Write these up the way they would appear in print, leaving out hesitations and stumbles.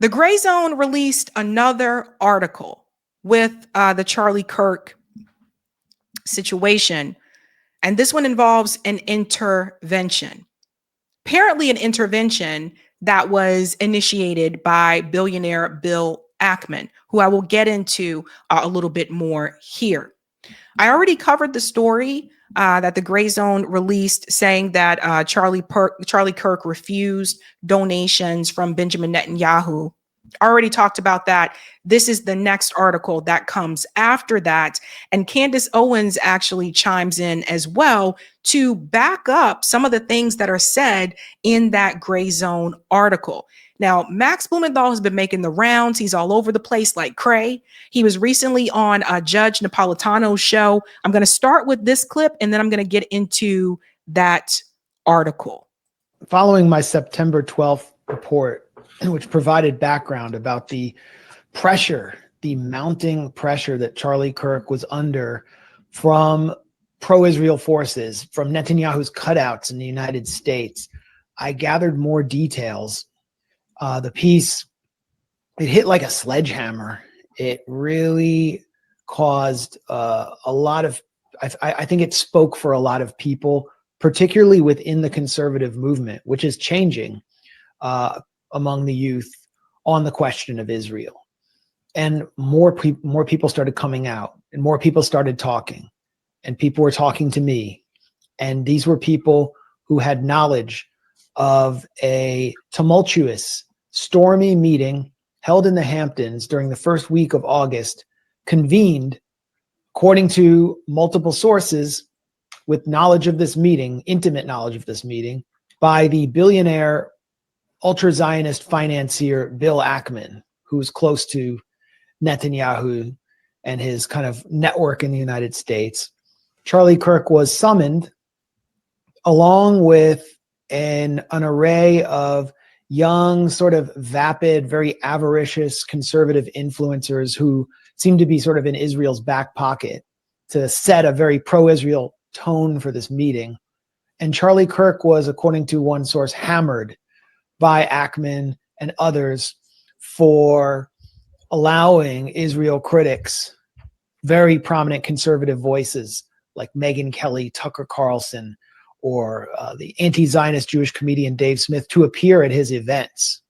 The Gray Zone released another article with the Charlie Kirk situation, and this one involves an intervention. Apparently an intervention that was initiated by billionaire Bill Ackman, who I will get into a little bit more here. I already covered the story that the Gray Zone released, saying that Charlie Kirk refused donations from Benjamin Netanyahu. Already talked about that. This is the next article that comes after that. And Candace Owens actually chimes in as well to back up some of the things that are said in that Gray Zone article. Now, Max Blumenthal has been making the rounds. He's all over the place like cray. He was recently on Judge Napolitano's show. I'm going to start with this clip, and then I'm going to get into that article. Following my September 12th report, which provided background about the pressure, the mounting pressure that Charlie Kirk was under from pro-Israel forces, from Netanyahu's cutouts in the United States, I gathered more details. The piece, it hit like a sledgehammer. It really caused a lot of, I think it spoke for a lot of people, particularly within the conservative movement, which is changing among the youth on the question of Israel. And more people started coming out, and more people started talking, and people were talking to me. And these were people who had knowledge of a tumultuous, stormy meeting held in the Hamptons during the first week of August, convened, according to multiple sources, with knowledge of this meeting, intimate knowledge of this meeting, by the billionaire ultra-Zionist financier Bill Ackman, who's close to Netanyahu and his kind of network in the United States. Charlie Kirk was summoned along with an array of young, sort of vapid, very avaricious conservative influencers who seem to be sort of in Israel's back pocket to set a very pro-Israel tone for this meeting. And Charlie Kirk was, according to one source, hammered by Ackman and others for allowing Israel critics, very prominent conservative voices like Megyn Kelly, Tucker Carlson, or the anti-Zionist Jewish comedian Dave Smith, to appear at his events.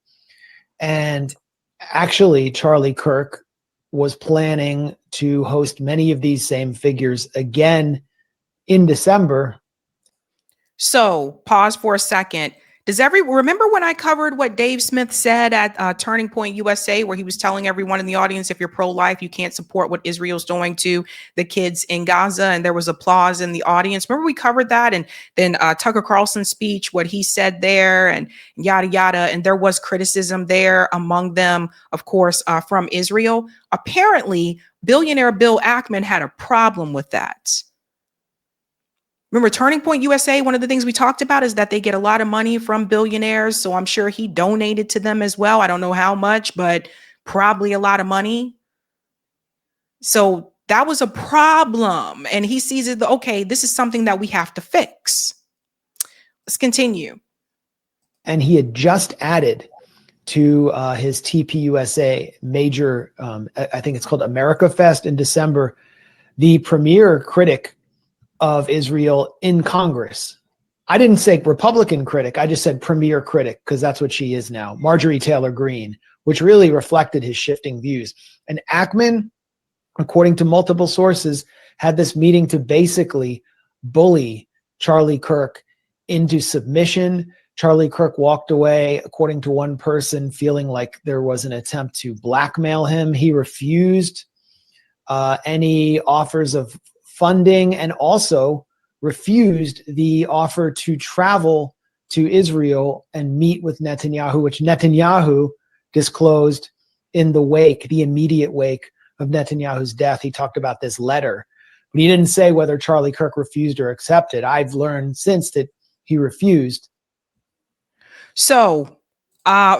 And actually, Charlie Kirk was planning to host many of these same figures again in December. So pause for a second. Remember when I covered what Dave Smith said at Turning Point USA, where he was telling everyone in the audience, if you're pro-life, you can't support what Israel's doing to the kids in Gaza, and there was applause in the audience. Remember we covered that? And then Tucker Carlson's speech, what he said there, and yada, yada. And there was criticism there, among them, of course, from Israel. Apparently, billionaire Bill Ackman had a problem with that. Remember, Turning Point USA, one of the things we talked about is that they get a lot of money from billionaires. So I'm sure he donated to them as well. I don't know how much, but probably a lot of money. So that was a problem. And he sees it, okay, this is something that we have to fix. Let's continue. And he had just added to his TPUSA major, I think it's called America Fest in December, the premier critic of Israel in Congress. I didn't say Republican critic, I just said premier critic, because that's what she is now, Marjorie Taylor Greene, which really reflected his shifting views. And Ackman, according to multiple sources, had this meeting to basically bully Charlie Kirk into submission. Charlie Kirk walked away, according to one person, feeling like there was an attempt to blackmail him. He refused any offers of funding, and also refused the offer to travel to Israel and meet with Netanyahu, which Netanyahu disclosed in the immediate wake of Netanyahu's death. He talked about this letter, but he didn't say whether Charlie Kirk refused or accepted. I've learned since that he refused. So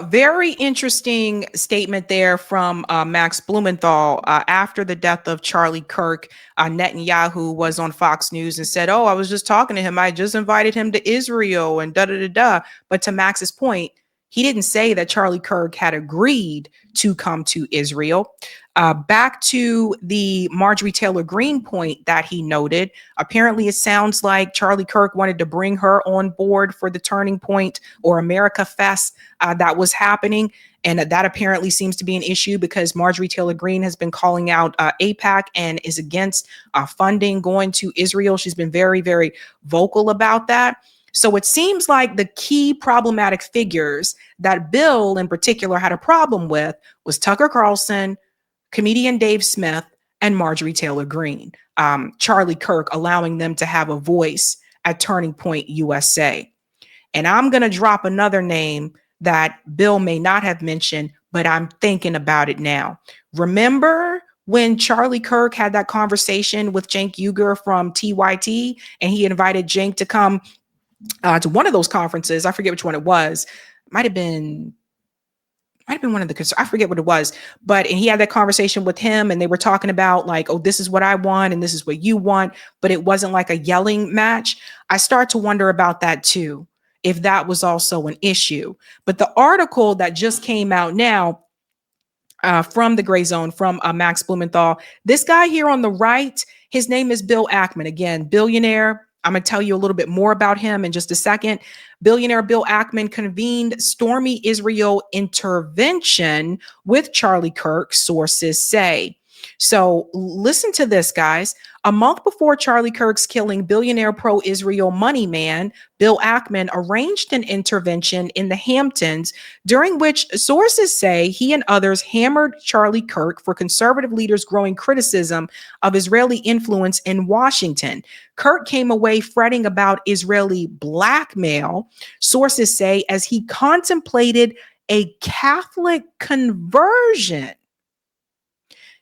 very interesting statement there from Max Blumenthal. After the death of Charlie Kirk, Netanyahu was on Fox News and said, I was just talking to him. I just invited him to Israel and da-da-da-da. But to Max's point, He didn't say that Charlie Kirk had agreed to come to Israel. Back to the Marjorie Taylor Greene point that he noted, apparently it sounds like Charlie Kirk wanted to bring her on board for the Turning Point or America Fest that was happening. And that apparently seems to be an issue because Marjorie Taylor Greene has been calling out AIPAC and is against funding going to Israel. She's been very, very vocal about that. So it seems like the key problematic figures that Bill in particular had a problem with was Tucker Carlson, comedian Dave Smith, and Marjorie Taylor Greene. Charlie Kirk allowing them to have a voice at Turning Point USA. And I'm going to drop another name that Bill may not have mentioned, but I'm thinking about it now. Remember when Charlie Kirk had that conversation with Cenk Uygur from TYT, and he invited Cenk to come to one of those conferences? I forget which one it was. Might have been one of the, I forget what it was, and he had that conversation with him and they were talking about like, oh, this is what I want and this is what you want, but it wasn't like a yelling match. I start to wonder about that too, if that was also an issue. But the article that just came out now from the Gray Zone, from Max Blumenthal, this guy here on the right, his name is Bill Ackman, again, billionaire. I'm going to tell you a little bit more about him in just a second. Billionaire Bill Ackman convened stormy Israel intervention with Charlie Kirk, sources say. So listen to this, guys. A month before Charlie Kirk's killing, billionaire pro-Israel money man Bill Ackman arranged an intervention in the Hamptons, during which sources say he and others hammered Charlie Kirk for conservative leaders' growing criticism of Israeli influence in Washington. Kirk came away fretting about Israeli blackmail, sources say, as he contemplated a Catholic conversion.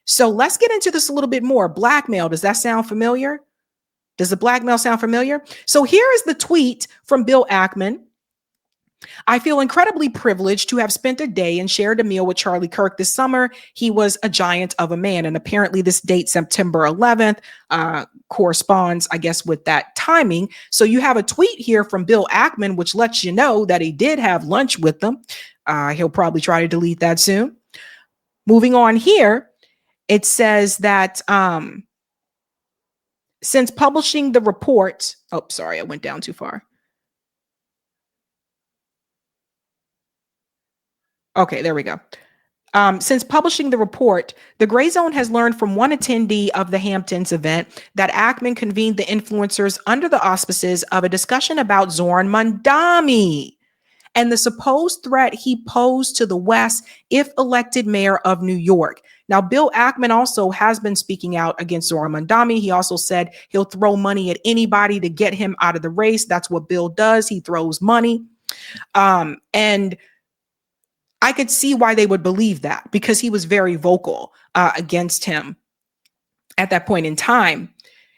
So let's get into this a little bit more. Blackmail, does that sound familiar? Does the blackmail sound familiar? So here is the tweet from Bill Ackman. I feel incredibly privileged to have spent a day and shared a meal with Charlie Kirk this summer. He was a giant of a man. And apparently this date, September 11th, corresponds, I guess, with that timing. So you have a tweet here from Bill Ackman, which lets you know that he did have lunch with them. He'll probably try to delete that soon. Moving on here. It says that since publishing the report, oh, sorry, I went down too far. Okay, there we go. Since publishing the report, the Gray Zone has learned from one attendee of the Hamptons event that Ackman convened the influencers under the auspices of a discussion about Zoran Mandami and the supposed threat he posed to the West if elected mayor of New York. Now, Bill Ackman also has been speaking out against Zoran Mandami. He also said he'll throw money at anybody to get him out of the race. That's what Bill does. He throws money. And I could see why they would believe that, because he was very vocal against him at that point in time.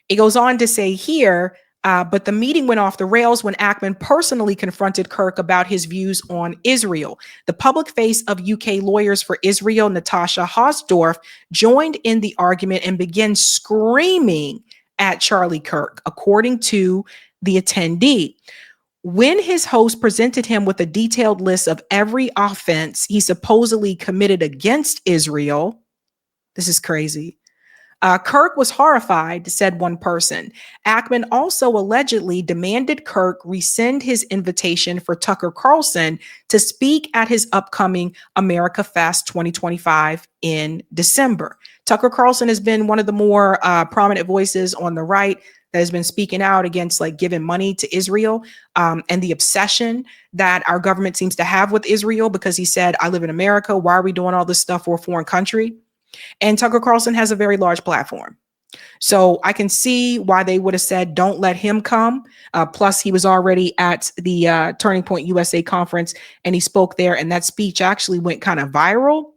It goes on to say here, but the meeting went off the rails when Ackman personally confronted Kirk about his views on Israel. The public face of UK Lawyers for Israel, Natasha Hausdorff, joined in the argument and began screaming at Charlie Kirk, according to the attendee. When his host presented him with a detailed list of every offense he supposedly committed against Israel, this is crazy. Kirk was horrified, said one person. Ackman also allegedly demanded Kirk rescind his invitation for Tucker Carlson to speak at his upcoming America Fest 2025 in December. Tucker Carlson has been one of the more prominent voices on the right that has been speaking out against like giving money to Israel and the obsession that our government seems to have with Israel, because he said, I live in America. Why are we doing all this stuff for a foreign country? And Tucker Carlson has a very large platform. So I can see why they would have said, don't let him come. Plus, he was already at the Turning Point USA conference and he spoke there. And that speech actually went kind of viral.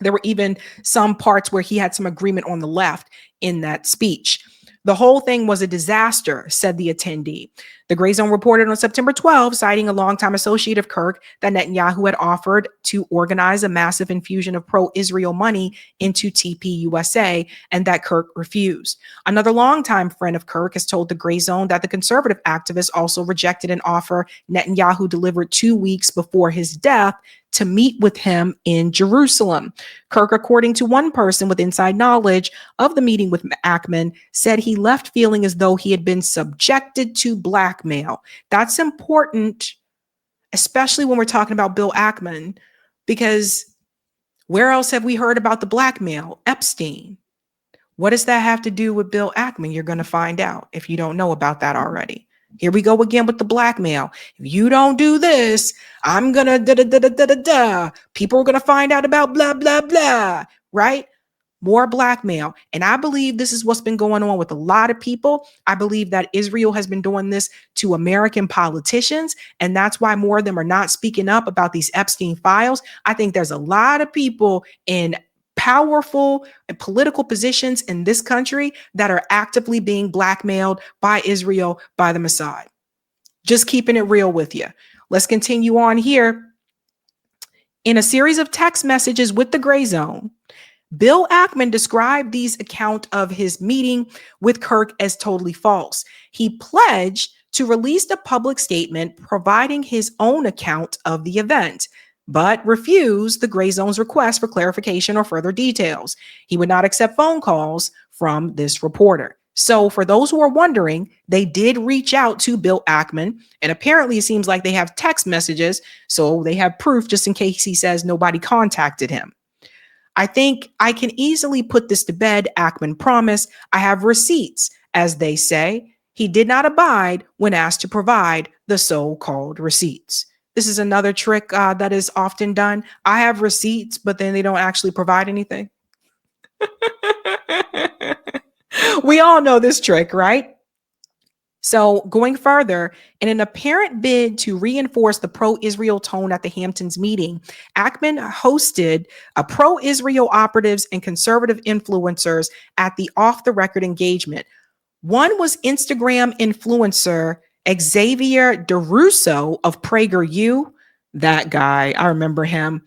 There were even some parts where he had some agreement on the left in that speech. The whole thing was a disaster, said the attendee. The Gray Zone reported on September 12, citing a longtime associate of Kirk, that Netanyahu had offered to organize a massive infusion of pro-Israel money into TPUSA, and that Kirk refused. Another longtime friend of Kirk has told the Gray Zone that the conservative activist also rejected an offer Netanyahu delivered 2 weeks before his death to meet with him in Jerusalem. Kirk, according to one person with inside knowledge of the meeting with Ackman, said he left feeling as though he had been subjected to blackmail. That's important, especially when we're talking about Bill Ackman, because where else have we heard about the blackmail? Epstein. What does that have to do with Bill Ackman? You're going to find out if you don't know about that already. Here we go again with the blackmail. If you don't do this, I'm going to da-da-da-da-da-da. People are going to find out about blah, blah, blah, right? More blackmail. And I believe this is what's been going on with a lot of people. I believe that Israel has been doing this to American politicians, and that's why more of them are not speaking up about these Epstein files. I think there's a lot of people in powerful and political positions in this country that are actively being blackmailed by Israel, by the Mossad. Just keeping it real with you. Let's continue on here. In a series of text messages with the Gray Zone, Bill Ackman described these account of his meeting with Kirk as totally false. He pledged to release a public statement providing his own account of the event, but refused the Gray Zone's request for clarification or further details. He would not accept phone calls from this reporter. So for those who are wondering, they did reach out to Bill Ackman, and apparently it seems like they have text messages, so they have proof just in case he says nobody contacted him. I think I can easily put this to bed, Ackman promised. I have receipts, as they say. He did not abide when asked to provide the so-called receipts. This is another trick that is often done. I have receipts, but then they don't actually provide anything. We all know this trick, right? So going further, in an apparent bid to reinforce the pro-Israel tone at the Hamptons meeting, Ackman hosted a pro-Israel operatives and conservative influencers at the off-the-record engagement. One was Instagram influencer Xavier DeRusso of PragerU. That guy, I remember him.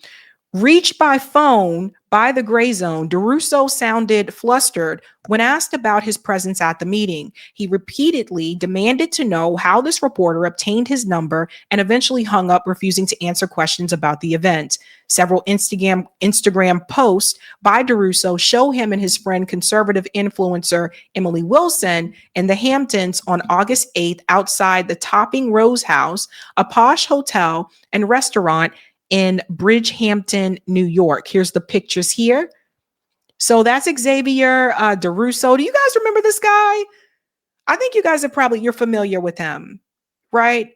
Reached by phone by the Gray Zone, DeRusso sounded flustered when asked about his presence at the meeting. He repeatedly demanded to know how this reporter obtained his number and eventually hung up, refusing to answer questions about the event. Several Instagram posts by DeRusso show him and his friend, conservative influencer Emily Wilson, in the Hamptons on August 8th outside the Topping Rose House, a posh hotel and restaurant in Bridgehampton, New York. Here's the pictures here. So that's Xavier DeRusso. Do you guys remember this guy? I think you guys you're familiar with him, right?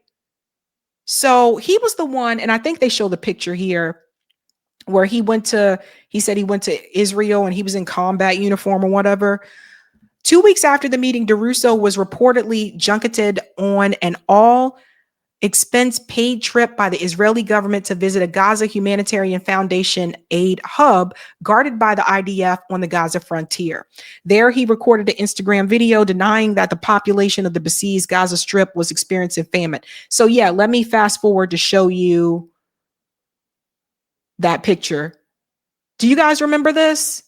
So he was the one, and I think they show the picture here where he said he went to Israel and he was in combat uniform or whatever. 2 weeks after the meeting, DeRusso was reportedly junketed on an all-expense paid trip by the Israeli government to visit a Gaza Humanitarian Foundation aid hub guarded by the IDF on the Gaza frontier. There, he recorded an Instagram video denying that the population of the besieged Gaza Strip was experiencing famine. So yeah, let me fast forward to show you that picture. Do you guys remember this?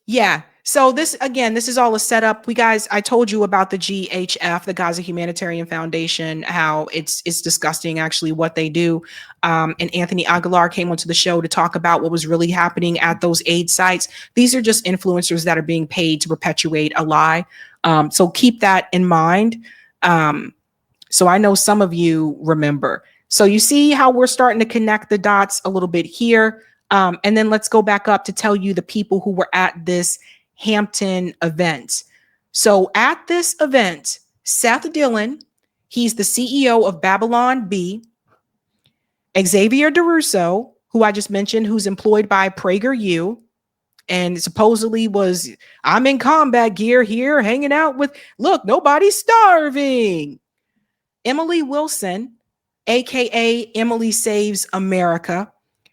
Yeah. So this is all a setup. I told you about the GHF, the Gaza Humanitarian Foundation, how it's disgusting actually what they do. And Anthony Aguilar came onto the show to talk about what was really happening at those aid sites. These are just influencers that are being paid to perpetuate a lie. So keep that in mind. So I know some of you remember. So you see how we're starting to connect the dots a little bit here. And then let's go back up to tell you the people who were at this Hampton event. So at this event, Seth Dillon, he's the CEO of Babylon Bee. Xavier DeRusso, who I just mentioned, who's employed by PragerU, and supposedly I'm in combat gear here, hanging out with, look, nobody's starving. Emily Wilson, aka Emily Saves America.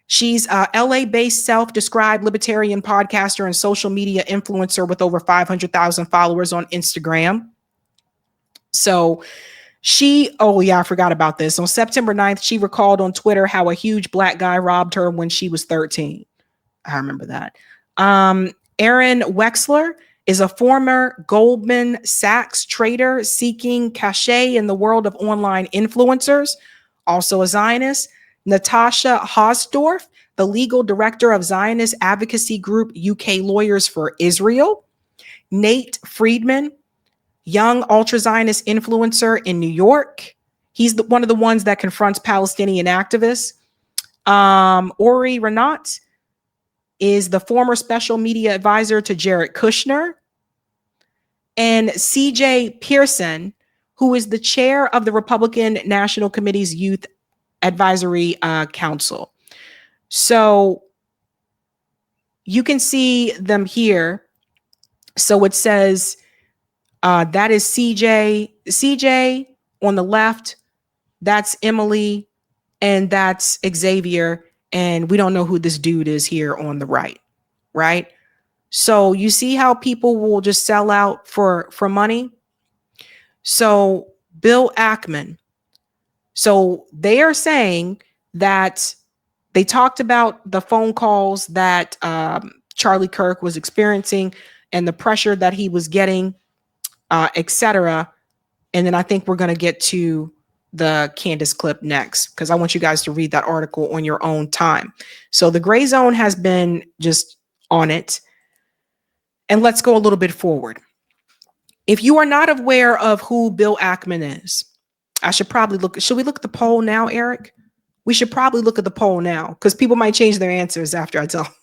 She's a LA-based self-described libertarian podcaster and social media influencer with over 500,000 followers on Instagram. So Oh yeah, I forgot about this. On September 9th, she recalled on Twitter how a huge black guy robbed her when she was 13. I remember that. Aaron Wexler is a former Goldman Sachs trader seeking cachet in the world of online influencers, also a Zionist. Natasha Hausdorff, the legal director of Zionist advocacy group UK Lawyers for Israel. Nate Friedman, young ultra Zionist influencer in New York. He's one of the ones that confronts Palestinian activists. Ori Renat is the former special media advisor to Jared Kushner. And CJ Pearson, who is the chair of the Republican National Committee's Youth Advisory Council. So you can see them here. So it says that is CJ on the left. That's Emily, and that's Xavier. And we don't know who this dude is here on the right, right? So you see how people will just sell out for money. So Bill Ackman. So they are saying that they talked about the phone calls that Charlie Kirk was experiencing and the pressure that he was getting, etc. And then I think we're going to get to the Candace clip next, because I want you guys to read that article on your own time. So the gray zone has been just on it. And let's go a little bit forward. If you are not aware of who Bill Ackman is, I should probably should we look at the poll now, Eric? We should probably look at the poll now, because people might change their answers after I tell.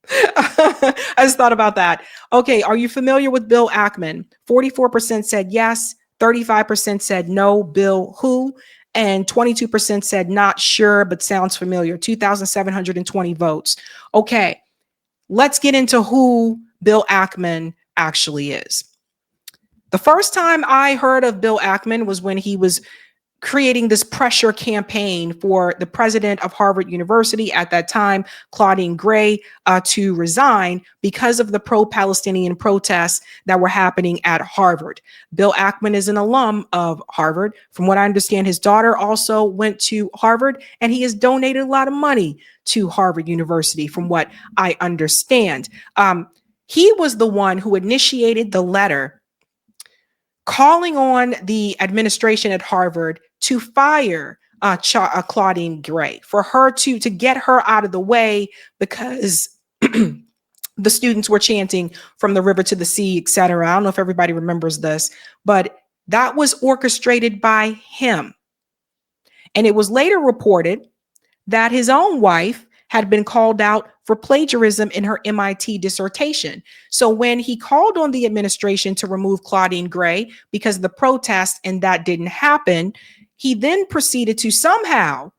I just thought about that. Okay, are you familiar with Bill Ackman? 44% said yes, 35% said no, Bill who, and 22% said not sure, but sounds familiar. 2,720 votes. Okay, let's get into who Bill Ackman actually is. The first time I heard of Bill Ackman was when he was creating this pressure campaign for the president of Harvard University at that time, Claudine Gray, to resign because of the pro-Palestinian protests that were happening at Harvard. Bill Ackman is an alum of Harvard. From what I understand, his daughter also went to Harvard, and he has donated a lot of money to Harvard University, from what I understand. He was the one who initiated the letter calling on the administration at Harvard to fire Claudine Gray, for her to get her out of the way, because the students were chanting from the river to the sea, etc. I don't know if everybody remembers this, but that was orchestrated by him. And it was later reported that his own wife had been called out for plagiarism in her MIT dissertation. So when he called on the administration to remove Claudine Gray because of the protest and that didn't happen, he then proceeded to somehow,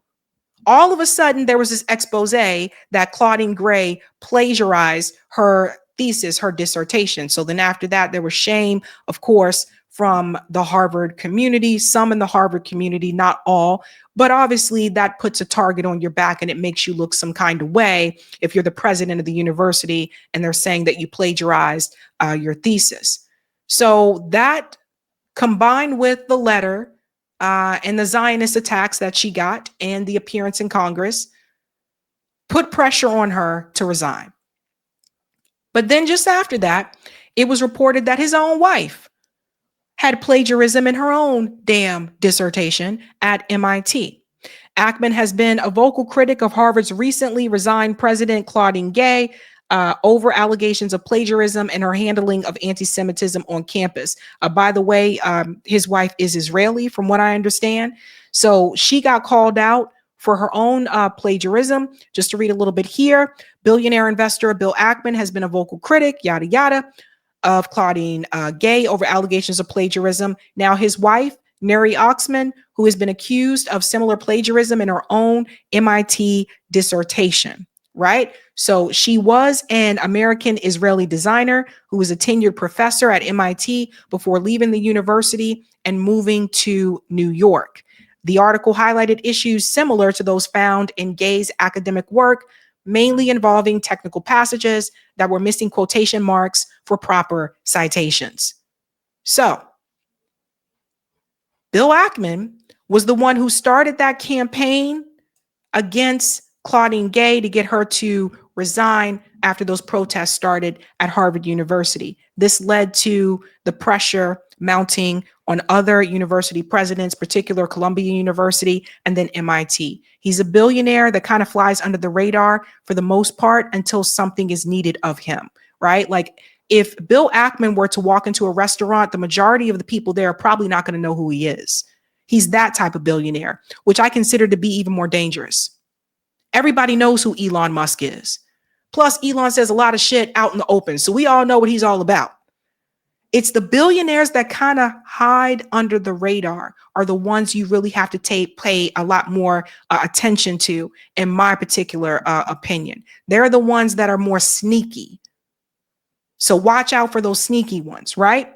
all of a sudden, there was this expose that Claudine Gray plagiarized her thesis, her dissertation. So then after that, there was shame, of course, from the Harvard community, some in the Harvard community, not all, but obviously that puts a target on your back and it makes you look some kind of way if you're the president of the university and they're saying that you plagiarized your thesis. So that, combined with the letter and the Zionist attacks that she got and the appearance in Congress, put pressure on her to resign. But then just after that, it was reported that his own wife had plagiarism in her own damn dissertation at MIT. Ackman has been a vocal critic of Harvard's recently resigned president, Claudine Gay, over allegations of plagiarism and her handling of anti-Semitism on campus. By the way, his wife is Israeli, from what I understand. So she got called out for her own plagiarism. Just to read a little bit here, billionaire investor Bill Ackman has been a vocal critic, yada, yada, of Claudine Gay over allegations of plagiarism. Now his wife, Neri Oxman, who has been accused of similar plagiarism in her own MIT dissertation, right? So she was an American Israeli designer who was a tenured professor at MIT before leaving the university and moving to New York. The article highlighted issues similar to those found in Gay's academic work, mainly involving technical passages that were missing quotation marks for proper citations. So Bill Ackman was the one who started that campaign against Claudine Gay to get her to resign after those protests started at Harvard University. This led to the pressure mounting on other university presidents, particularly Columbia University and then MIT. He's a billionaire that kind of flies under the radar for the most part until something is needed of him, right? Like if Bill Ackman were to walk into a restaurant, the majority of the people there are probably not going to know who he is. He's that type of billionaire, which I consider to be even more dangerous. Everybody knows who Elon Musk is. Plus, Elon says a lot of shit out in the open, so we all know what he's all about. It's the billionaires that kind of hide under the radar are the ones you really have to pay a lot more attention to, in my particular opinion. They're the ones that are more sneaky. So watch out for those sneaky ones, right?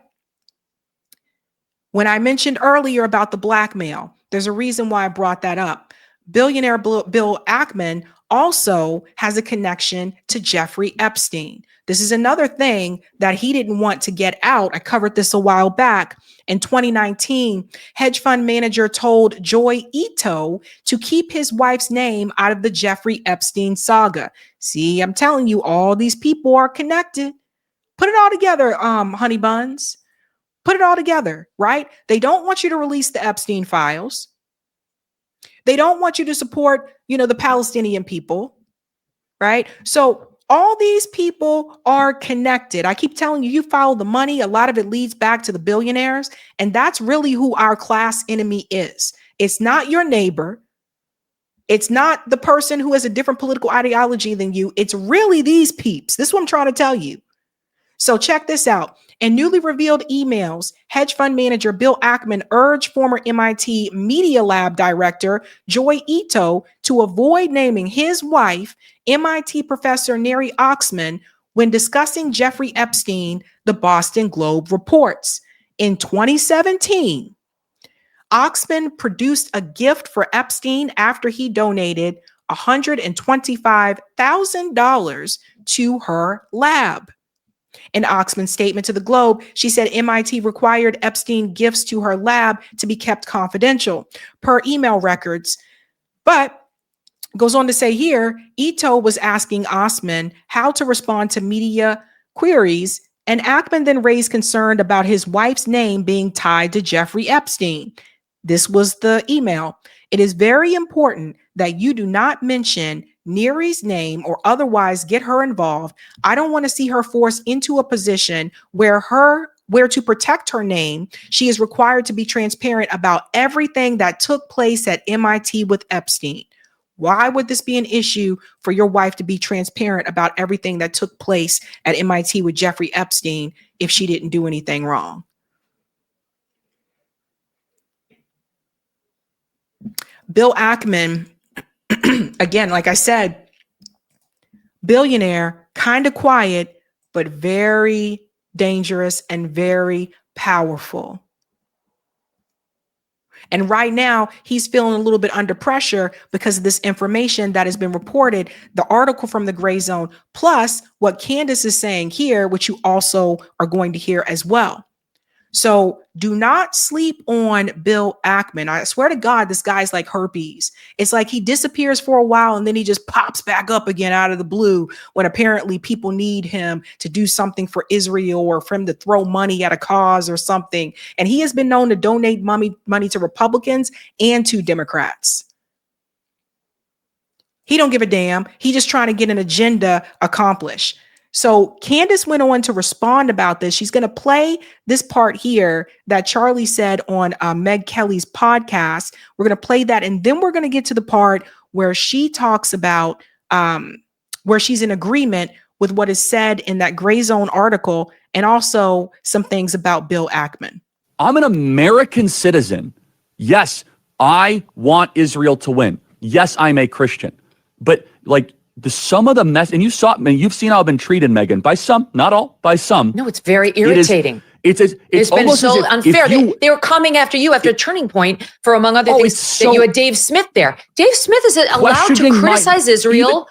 When I mentioned earlier about the blackmail, there's a reason why I brought that up. Billionaire Bill Ackman also has a connection to Jeffrey Epstein. This is another thing that he didn't want to get out. I covered this a while back. In 2019, hedge fund manager told Joy Ito to keep his wife's name out of the Jeffrey Epstein saga. See, I'm telling you, all these people are connected. Put it all together, honey buns. Put it all together, right? They don't want you to release the Epstein files. They don't want you to support, the Palestinian people, right? So all these people are connected. I keep telling you, you follow the money. A lot of it leads back to the billionaires. And that's really who our class enemy is. It's not your neighbor. It's not the person who has a different political ideology than you. It's really these peeps. This is what I'm trying to tell you. So check this out. In newly revealed emails, hedge fund manager Bill Ackman urged former MIT Media Lab director Joy Ito to avoid naming his wife, MIT professor Neri Oxman, when discussing Jeffrey Epstein, the Boston Globe reports. In 2017, Oxman produced a gift for Epstein after he donated $125,000 to her lab. In Oxman's statement to the Globe, she said MIT required Epstein gifts to her lab to be kept confidential per email records. But goes on to say here, Ito was asking Oxman how to respond to media queries, and Ackman then raised concern about his wife's name being tied to Jeffrey Epstein. This was the email. It is very important that you do not mention Neri's name or otherwise get her involved. I don't want to see her forced into a position where to protect her name, she is required to be transparent about everything that took place at MIT with Epstein. Why would this be an issue for your wife to be transparent about everything that took place at MIT with Jeffrey Epstein if she didn't do anything wrong? Bill Ackman, again, like I said, billionaire, kind of quiet, but very dangerous and very powerful. And right now, he's feeling a little bit under pressure because of this information that has been reported, the article from the Gray Zone, plus what Candace is saying here, which you also are going to hear as well. So do not sleep on Bill Ackman. I swear to God, this guy's like herpes. It's like he disappears for a while and then he just pops back up again out of the blue when apparently people need him to do something for Israel or for him to throw money at a cause or something. And he has been known to donate money to Republicans and to Democrats. He don't give a damn. He just trying to get an agenda accomplished. So Candace went on to respond about this. She's going to play this part here that Charlie said on Meg Kelly's podcast. We're going to play that. And then we're going to get to the part where she talks about where she's in agreement with what is said in that Gray Zone article and also some things about Bill Ackman. I'm an American citizen. Yes, I want Israel to win. Yes, I'm a Christian. But the sum of the mess, and you've seen how I've been treated, Megan, by some, not all, by some. No, it's very irritating. It's been so unfair. They were coming after you after Turning Point for, among other things, that you had Dave Smith there. Dave Smith is allowed to criticize Israel.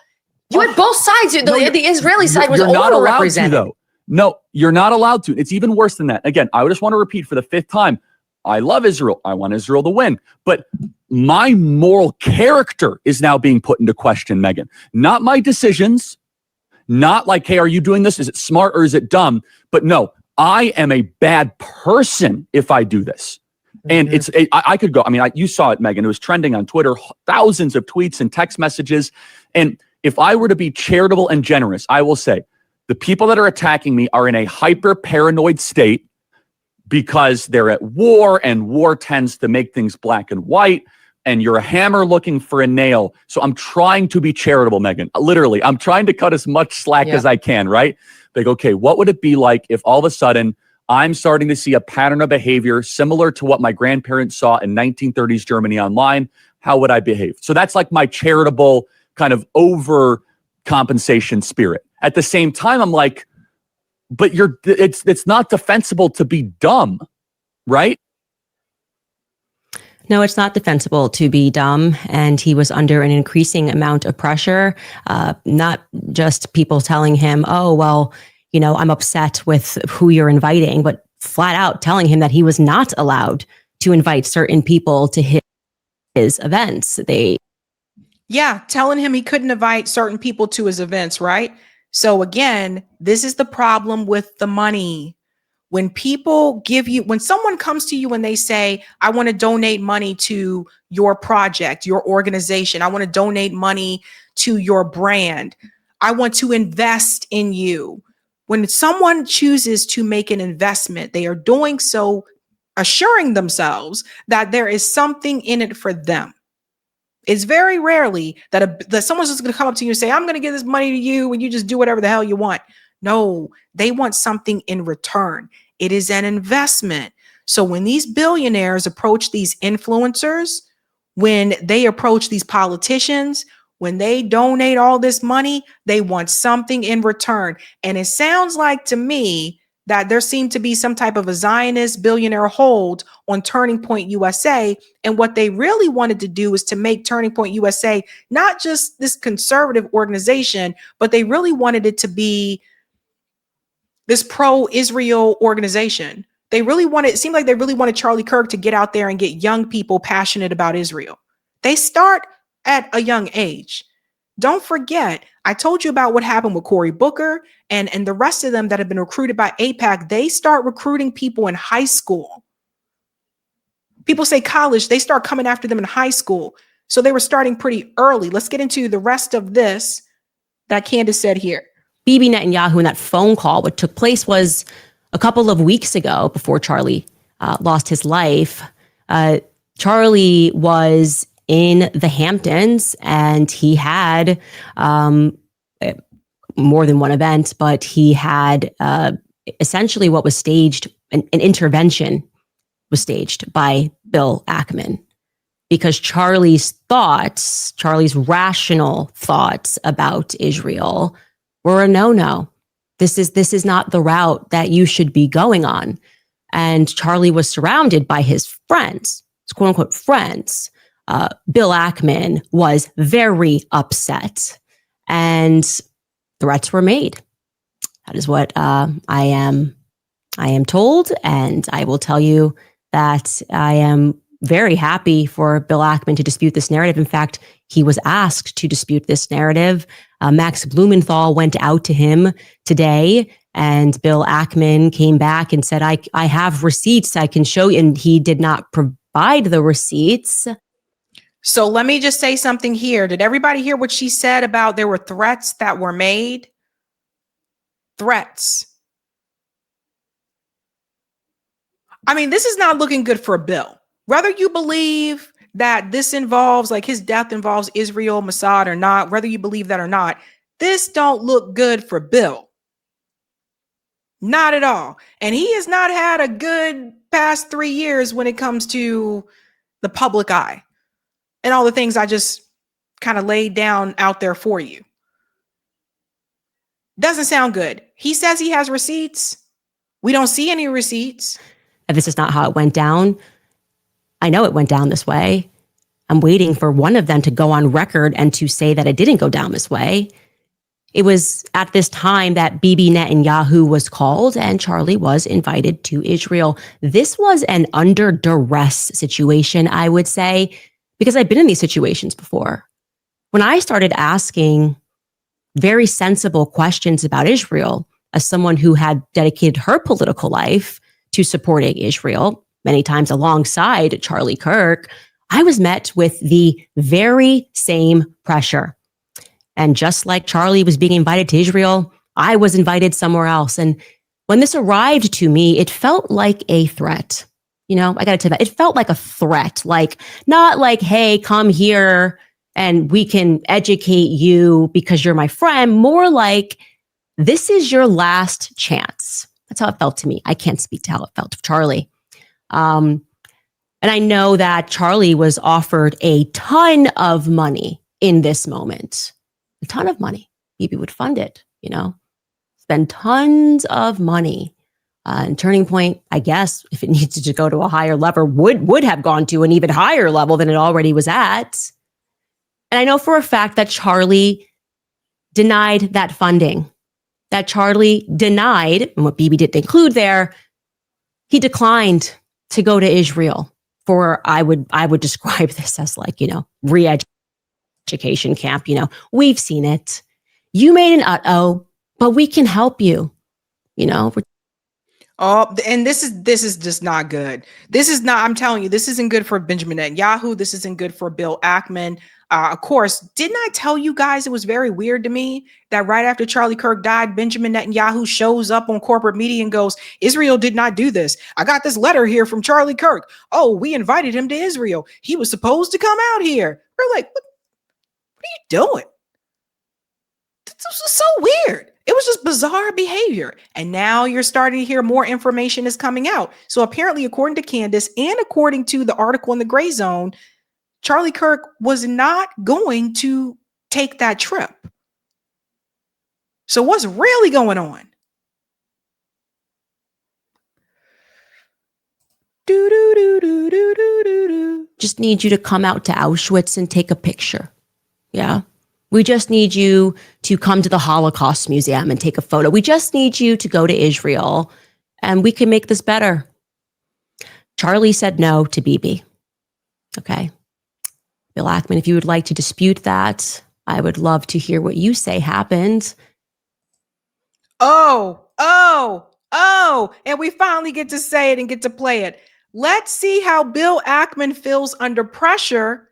You had both sides. The Israeli side was overrepresented. No, you're not allowed to. It's even worse than that. Again, I just want to repeat for the fifth time. I love Israel. I want Israel to win. But my moral character is now being put into question, Megan. Not my decisions, not like, hey, are you doing this? Is it smart or is it dumb? But no, I am a bad person if I do this. And I could go, you saw it, Megan. It was trending on Twitter, thousands of tweets and text messages. And if I were to be charitable and generous, I will say the people that are attacking me are in a hyper paranoid state because they're at war, and war tends to make things black and white, and you're a hammer looking for a nail. So I'm trying to be charitable, Megan. Literally, I'm trying to cut as much slack as I can, right? Like, okay, what would it be like if all of a sudden I'm starting to see a pattern of behavior similar to what my grandparents saw in 1930s Germany online? How would I behave? So that's like my charitable kind of overcompensation spirit. At the same time, I'm like, but it's not defensible to be dumb, right? No, it's not defensible to be dumb. And he was under an increasing amount of pressure, not just people telling him, oh, well, I'm upset with who you're inviting, but flat out telling him that he was not allowed to invite certain people to his events. Telling him he couldn't invite certain people to his events, right? So again, this is the problem with the money. When someone comes to you and they say, I want to donate money to your project, your organization, I want to donate money to your brand, I want to invest in you. When someone chooses to make an investment, they are doing so assuring themselves that there is something in it for them. It's very rarely that someone's just going to come up to you and say, I'm going to give this money to you and you just do whatever the hell you want. No, they want something in return. It is an investment. So when these billionaires approach these influencers, when they approach these politicians, when they donate all this money, they want something in return. And it sounds like to me that there seemed to be some type of a Zionist billionaire hold on Turning Point USA. And what they really wanted to do is to make Turning Point USA not just this conservative organization, but they really wanted it to be this pro-Israel organization. It seemed like they really wanted Charlie Kirk to get out there and get young people passionate about Israel. They start at a young age. Don't forget, I told you about what happened with Cory Booker and the rest of them that have been recruited by AIPAC. They start recruiting people in high school. People say college, they start coming after them in high school. So they were starting pretty early. Let's get into the rest of this that Candace said here. Bibi Netanyahu in that phone call, what took place was a couple of weeks ago before Charlie lost his life. Charlie was in the Hamptons and he had more than one event, but he had essentially what was staged, an intervention was staged by Bill Ackman, because Charlie's rational thoughts about Israel were a no-no. This is not the route that you should be going on. And Charlie was surrounded by his friends, his quote unquote friends. Bill Ackman was very upset and threats were made. That is what I am told. And I will tell you that I am very happy for Bill Ackman to dispute this narrative. In fact, he was asked to dispute this narrative. Max Blumenthal went out to him today, and Bill Ackman came back and said, I have receipts I can show you. And he did not provide the receipts. So let me just say something here. Did everybody hear what she said about there were threats that were made? Threats. I mean, this is not looking good for Bill. Whether you believe that this involves, like his death involves Israel, Mossad or not, whether you believe that or not, this don't look good for Bill. Not at all. And he has not had a good past 3 years when it comes to the public eye and all the things I just kind of laid down out there for you. Doesn't sound good. He says he has receipts. We don't see any receipts. This is not how it went down. I know it went down this way. I'm waiting for one of them to go on record and to say that it didn't go down this way. It was at this time that Bibi Netanyahu was called and Charlie was invited to Israel. This was an under duress situation, I would say, because I've been in these situations before. When I started asking very sensible questions about Israel, as someone who had dedicated her political life to supporting Israel, many times alongside Charlie Kirk, I was met with the very same pressure. And just like Charlie was being invited to Israel, I was invited somewhere else. And when this arrived to me, it felt like a threat. You know, I got to tell you that. It felt like a threat, like not like, hey, come here and we can educate you because you're my friend. More like, this is your last chance. That's how it felt to me. I can't speak to how it felt to Charlie. And I know that Charlie was offered a ton of money in this moment. A ton of money. Bibi would fund it, you know, spend tons of money. And Turning Point, I guess, if it needed to go to a higher level, would have gone to an even higher level than it already was at. And I know for a fact that Charlie denied that funding. That Charlie denied, and what Bibi didn't include there, he declined to go to Israel for, I would describe this as like, you know, re-education camp. You know, we've seen it. You made an uh-oh, but we can help you. You know, oh, and this is just not good. This is not, I'm telling you, this isn't good for Benjamin Netanyahu. This isn't good for Bill Ackman. Of course, didn't I tell you guys it was very weird to me that right after Charlie Kirk died, Benjamin Netanyahu shows up on corporate media and goes, Israel did not do this. I got this letter here from Charlie Kirk. Oh, we invited him to Israel. He was supposed to come out here. We're like, what are you doing? This was so weird. It was just bizarre behavior. And now you're starting to hear more information is coming out. So apparently, according to Candace and according to the article in the Gray Zone, Charlie Kirk was not going to take that trip. So what's really going on? Just need you to come out to Auschwitz and take a picture. Yeah. We just need you to come to the Holocaust Museum and take a photo. We just need you to go to Israel and we can make this better. Charlie said no to Bibi. Okay. Bill Ackman, if you would like to dispute that, I would love to hear what you say happened. Oh, and we finally get to say it and get to play it. Let's see how Bill Ackman feels under pressure.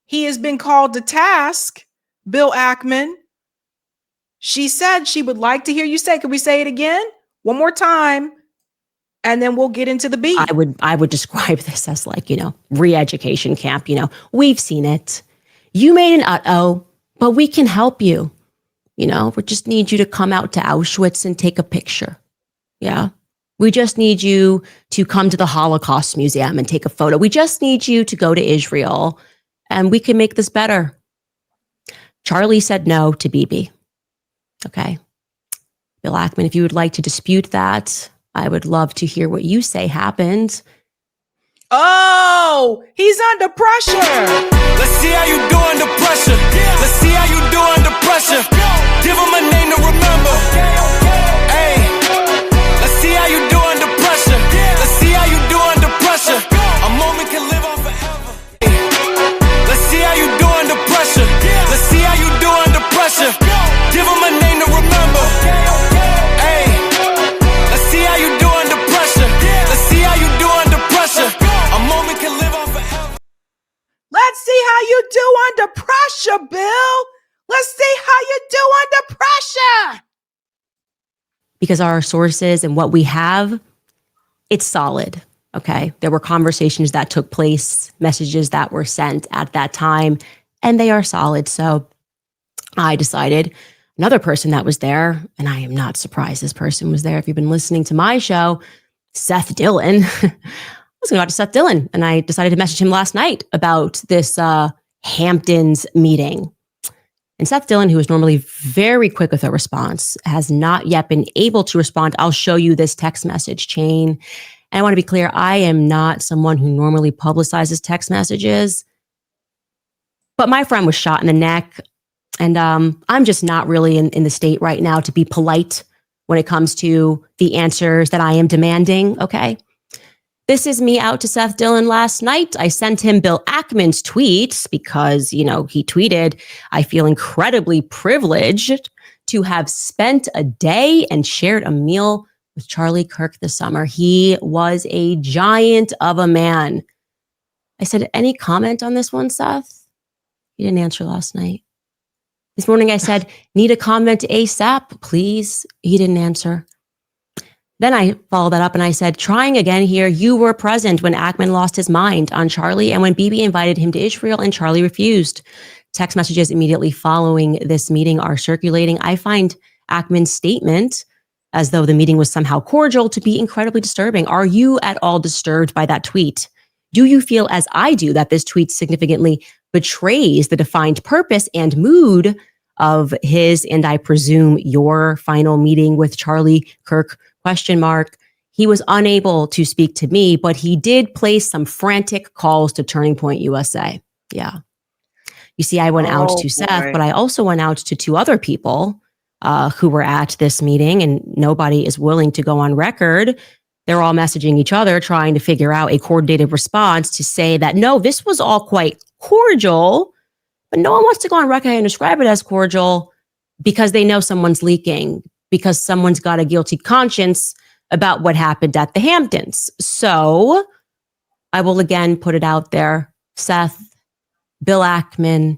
He has been called to task. Bill Ackman. She said she would like to hear you say, can we say it again? One more time. And then we'll get into the beat. I would describe this as like, you know, re-education camp. You know, we've seen it. You made an uh-oh, but we can help you. You know, we just need you to come out to Auschwitz and take a picture. Yeah. We just need you to come to the Holocaust Museum and take a photo. We just need you to go to Israel and we can make this better. Charlie said no to Bibi. Okay. Bill Ackman, if you would like to dispute that, I would love to hear what you say happened. Oh, he's under pressure. Let's see how you do under pressure. Let's see how you do under pressure. Give him a name to remember. Hey, let's see how you do under pressure. Let's see how you do under pressure. A moment can live on forever. Let's see how you do under pressure. Let's see how you do under pressure. Give him a name to remember. Hey, let's see how you do under pressure. Let's see how you do under pressure. A moment can live on forever. Let's see how you do under pressure, Bill. Let's see how you do under pressure. Because our sources and what we have, it's solid. Okay. There were conversations that took place, messages that were sent at that time, and they are solid. So I decided another person that was there, and I am not surprised this person was there. If you've been listening to my show, Seth Dillon, I was going to go to Seth Dillon, and I decided to message him last night about this Hamptons meeting. And Seth Dillon, who is normally very quick with a response, has not yet been able to respond. I'll show you this text message chain. And I want to be clear, I am not someone who normally publicizes text messages. But my friend was shot in the neck. And I'm just not really in the state right now to be polite when it comes to the answers that I am demanding. Okay. This is me out to Seth Dillon last night. I sent him Bill Ackman's tweets because, he tweeted, I feel incredibly privileged to have spent a day and shared a meal with Charlie Kirk this summer. He was a giant of a man. I said, any comment on this one, Seth? He didn't answer last night. This morning I said, need a comment ASAP, please. He didn't answer. Then I followed that up and I said, trying again here, you were present when Ackman lost his mind on Charlie and when Bibi invited him to Israel and Charlie refused. Text messages immediately following this meeting are circulating. I find Ackman's statement, as though the meeting was somehow cordial, to be incredibly disturbing. Are you at all disturbed by that tweet? Do you feel, as I do, that this tweet significantly betrays the defined purpose and mood of his, and I presume your, final meeting with Charlie Kirk? ? He was unable to speak to me, but he did place some frantic calls to Turning Point USA. Yeah. You see, I went out to Seth, but I also went out to two other people who were at this meeting, and nobody is willing to go on record. They're all messaging each other, trying to figure out a coordinated response to say that, no, this was all quite cordial, but no one wants to go on record and describe it as cordial because they know someone's leaking, because someone's got a guilty conscience about what happened at the Hamptons. So I will again put it out there, Seth, Bill Ackman,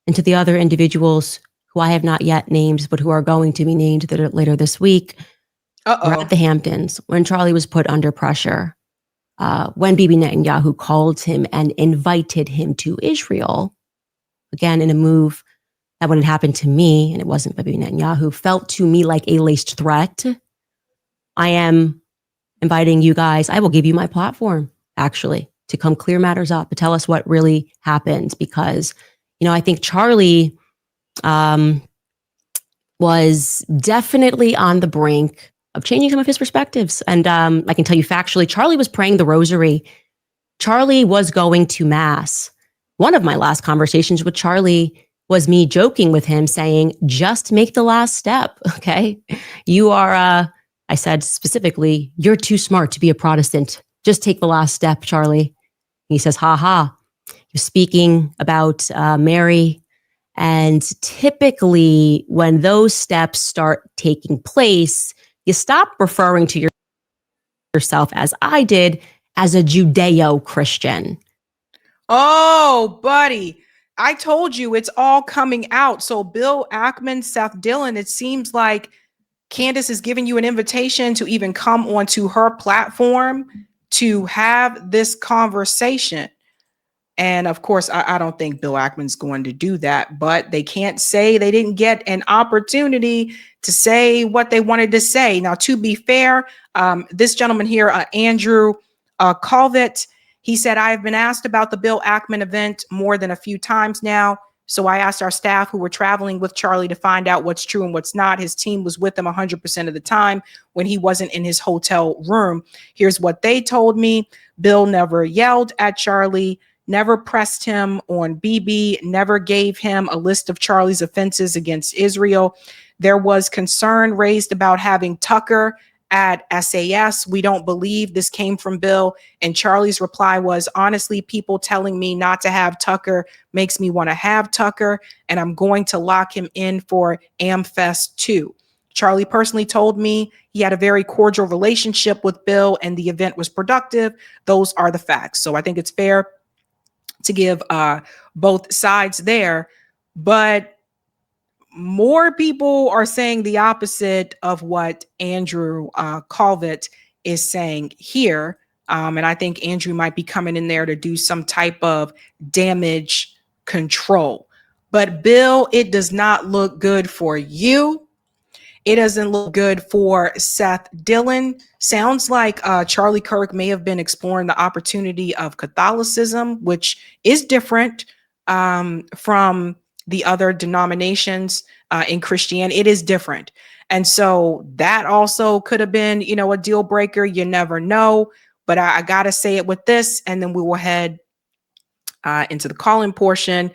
and to the other individuals who I have not yet named, but who are going to be named later this week. We're at the Hamptons when Charlie was put under pressure, when Bibi Netanyahu called him and invited him to Israel, again, in a move that when it happened to me, and it wasn't Bibi Netanyahu, felt to me like a laced threat. I am inviting you guys, I will give you my platform, actually, to come clear matters up, to tell us what really happened. Because, I think Charlie was definitely on the brink of changing some of his perspectives. And I can tell you factually, Charlie was praying the rosary. Charlie was going to mass. One of my last conversations with Charlie was me joking with him saying, just make the last step. Okay. You are, I said specifically, you're too smart to be a Protestant. Just take the last step, Charlie. He says, ha ha. You're speaking about Mary. And typically when those steps start taking place, you stop referring to yourself, as I did, as a Judeo-Christian. Oh, buddy. I told you it's all coming out. So Bill Ackman, Seth Dillon, it seems like Candace is giving you an invitation to even come onto her platform to have this conversation. And of course, I don't think Bill Ackman's going to do that, but they can't say they didn't get an opportunity to say what they wanted to say. Now, to be fair, this gentleman here, Andrew Colvett, he said, I have been asked about the Bill Ackman event more than a few times now. So I asked our staff who were traveling with Charlie to find out what's true and what's not. His team was with him 100% of the time when he wasn't in his hotel room. Here's what they told me. Bill never yelled at Charlie, never pressed him on Bibi, never gave him a list of Charlie's offenses against Israel. There was concern raised about having Tucker at SAS. We don't believe this came from Bill. And Charlie's reply was, honestly, people telling me not to have Tucker makes me want to have Tucker, and I'm going to lock him in for AmFest 2. Charlie personally told me he had a very cordial relationship with Bill and the event was productive. Those are the facts. So I think it's fair to give both sides there, but more people are saying the opposite of what Andrew Colvett is saying here. And I think Andrew might be coming in there to do some type of damage control. But Bill, it does not look good for you. It doesn't look good for Seth Dillon. Sounds like Charlie Kirk may have been exploring the opportunity of Catholicism, which is different from the other denominations in Christianity. It is different. And so that also could have been, a deal breaker. You never know. But I got to say it with this, and then we will head into the call-in portion.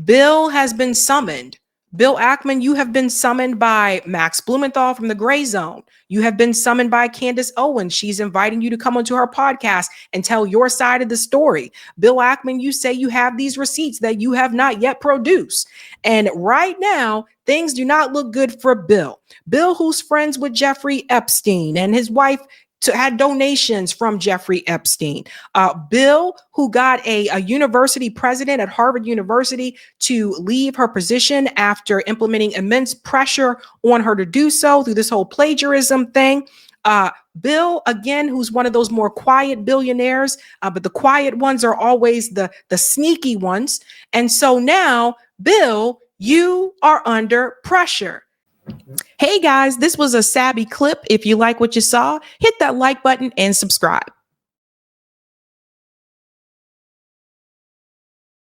Bill has been summoned. Bill Ackman, you have been summoned by Max Blumenthal from the Gray Zone. You have been summoned by Candace Owens. She's inviting you to come onto her podcast and tell your side of the story. Bill Ackman, you say you have these receipts that you have not yet produced. And right now, things do not look good for Bill. Bill, who's friends with Jeffrey Epstein, and his wife had donations from Jeffrey Epstein. Bill, who got a university president at Harvard University to leave her position after implementing immense pressure on her to do so through this whole plagiarism thing. Bill, again, who's one of those more quiet billionaires, but the quiet ones are always the sneaky ones. And so now, Bill, you are under pressure. Hey guys, this was a Sabby clip. If you like what you saw, hit that like button and subscribe.